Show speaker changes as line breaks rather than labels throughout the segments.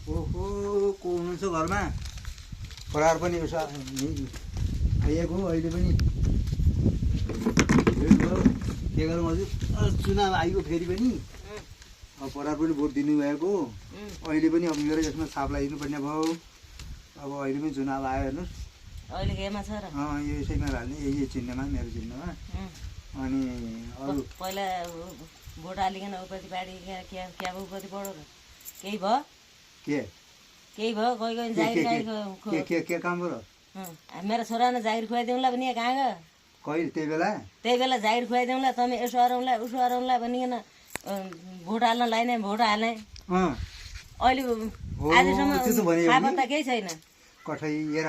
ओहो को हुनुहुन्छ घरमा? खोराहरू पनि यसो आइएको अहिले पनि के गरौँ हजुर, चुनाव आइयो फेरि पनि। अब खोराहरू पनि भोट दिनुभएको, अहिले पनि अब मेरो यसमा छाप लगाइदिनु पर्ने भयो। अब अहिले पनि चुनाव आयो हेर्नुहोस्,
अहिले केमा छ र?
यो यसैमा हाल्ने, यही चिन्हमा, मेरो चिन्हमा। अनि अरू
पहिला भोट हालिकन उपति पार्टी क्या उपति पढो र? केही भयो? केही भयो? कोही कोही जागिर
के काम गर?
मेरो छोराले जागिर खुवाइदिउँला भने कहाँ गयो?
कहिले? त्यही बेला
जागिर खुवाइदिउँला, तमी यसो हराउँला उसो हराउँला भनिकन भोट हाल्न लाने, भोट हाल्ने। अहिले आजसम्म थाहा पत्ता केही छैन।
कठै हेर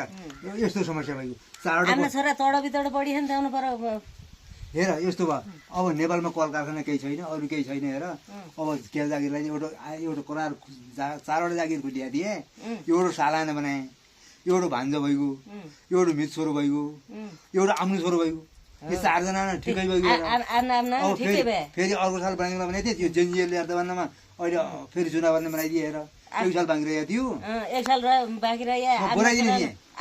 यस्तो समस्या भयो।
आफ्नो छोरा तडबितड पढिछ नि, त्याउनु पर्यो।
हेर यस्तो भयो, अब नेपालमा कल कारखाना केही छैन, अरू केही छैन। हेर अब खेल जागिरलाई एउटा करार 4वटा जागिर खुलिया दिए, एउटा सालाना बनाए, एउटा भान्जा भइगयो, एउटा मित छोरो भइगयो, एउटा आम्नु छोरो भइगयो। यो 4जना ठिकै भइगयो। फेरि अर्को साल बनाइदिउँला भने थियो, यो जेनजीएलले अर्धमानमा अहिले फेरि चुनाव गर्ने बनाइदिएर 1 साल बाँकी रहेको थियो।
1 साल बाँकी रह्यो।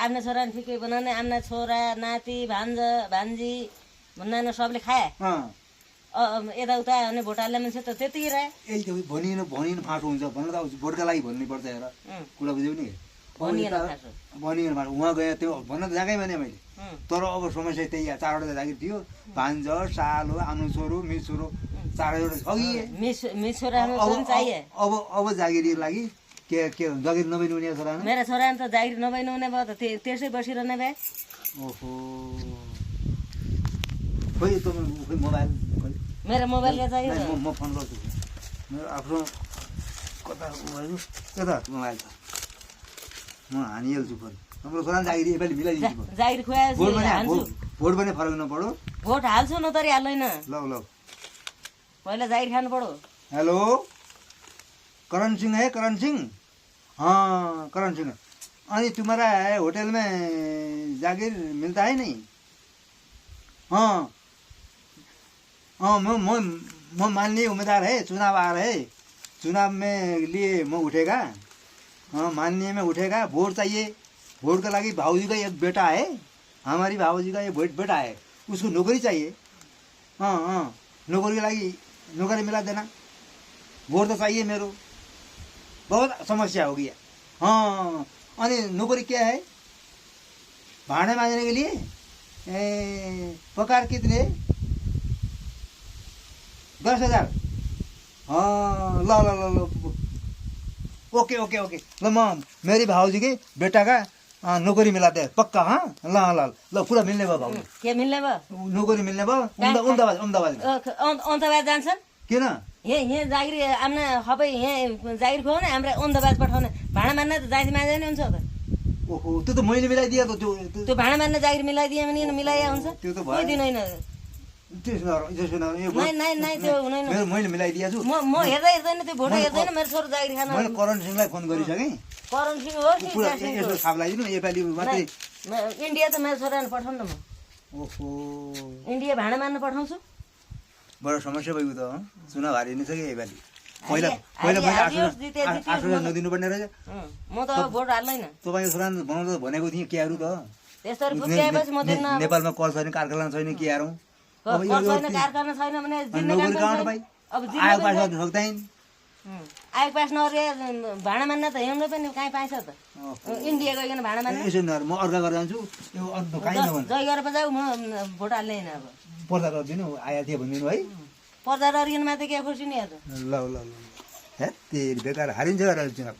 आफ्नो छोरा ठिकै बनाउने, आफ्नो छोरा नाति भान्जी भन्दा सबले खाए। यताउता भने भोट हाल्ने मान्छे त त्यति रहे।
भनिन फाँटो हुन्छ भन्नु त, भोटका लागि भन्नुपर्छ। हेर कुरा बुझ्यौ नि, भनिकन फाँटो। उहाँ गयो त्यो भन्न त जहाँकै भने मैले, तर अब समस्या त्यही 4वटा जागिर थियो। भान्ज, सालो, आम्नु छोरो, मिस छोरो, 4वटा छ कि। अब जागिरको लागि के जागिर नभइनु हुने छोरा?
मेरो छोरा त जागिर नभइनु हुने भयो त त्यसै बसिरहने भए।
ओहो, खोइ तपाईँ मोबाइल?
मेरो मोबाइल चाहियो।
म फोन गर्छु, मेरो आफ्नो कता मोबाइल मोबाइल छ, म हानिहाल्छु फोन। हाम्रो छोरा जागिर यसपालि मिलाइदिन्छु।
जागिर खुवाएपछि
भोट पनि फरक नपडो।
भोट हाल्छु न तरी हाल्दैन।
ल
पहिला जागिर खानु पड़ो।
हेलो करण सिंह है? करण सिंह? हाँ करण सिंह। अनि तुम्हारा होटल में जागिर मिलता है नहीं? हाँ हाँ, मैं माननीय उम्मीदवार है, चुनाव आ रहे, चुनाव में लिए मैं उठेगा। हाँ माननीय में उठेगा, वोट चाहिए। वोट का लगी भाऊजी का एक बेटा है, हमारी भाऊजी का एक बेटा है, उसको नौकरी चाहिए। हाँ हाँ, नौकरी के लगी नौकरी मिला देना। वोट तो चाहिए मेरे, बहुत समस्या हो गया। हाँ अनि नौकरी क्या है? भाड़े मांगने के लिए। पगार कितने? 10,000। हाँ ल ल ल ल ओके ओके ओके ल, म मेरी भाऊजी के बेटा का नौकरी मिला दे पक्का। हाँ ल ल ल, पूरा मिलने भयो भाउजू।
के मिल्ने भयो?
नौकरी मिल्ने भयो।
अहमदाबाद जान्छन्
किन?
यहाँ जागिर आम्न सबै यहाँ जागिर खुवाउने, हाम्रो अहमदाबाद पठाउने। भाडा मान्न त जागिर मान्दैन हुन्छ त।
ओहो, त्यो त मैले मिलाइदिएको
त्यो भाडा मान्न जागिर मिलाइदिए भने मिलाइया हुन्छ।
त्यो त
कोही दिदैन।
मैले मिलाइदिएको छु।
म हेर्दैन त्यो भोटो हेर्दैन, मेरो छोरो जागिर खान।
मैले करण सिंहलाई फोन गरिसकेँ।
करण सिंह हो कि
यसो छाप लगाइदिनु नेपाली मात्रै।
इन्डिया त मेरो छोराले पठाउनु न। म
ओहो,
इन्डिया भाडा मान्न पठाउँछु।
बडो समस्या भयो त। चुनाव हारिने छ कि यसपालि? पहिला 8,000 नदिनु पर्ने रहेछ।
म त भोट हाल्दैन।
तपाईँको छोरा बनाउँदा भनेको थिएँ केहरू त।
त्यस्तोहरू फुक्याएपछि म दिन्न।
नेपालमा कल छैन, कारखाना छैन, के हारौँ?
कारखाना छैन भने
नोकरी कहाँ पाइ? आयोग पास गर्न सक्दैन।
आयोग पास नगरे भाडा मान्न त हिँड्नु पनि कहीँ पाइन्छ त? इन्डिया गइकन भाडा मान्न।
यसो नगर, म अर्का गरेर जान्छु। यो अर्को कहीँ नभन्।
जय गरेर जाऊ, म भोट हाल्दैन। अब
पर्दा गरिदिनु, आएको थियो भनिदिनु है।
पर्दा गरिकन मात्रै के खुसी नि।
ल ल ल, हे तेरि बेकार हारिन्छ चुनाव।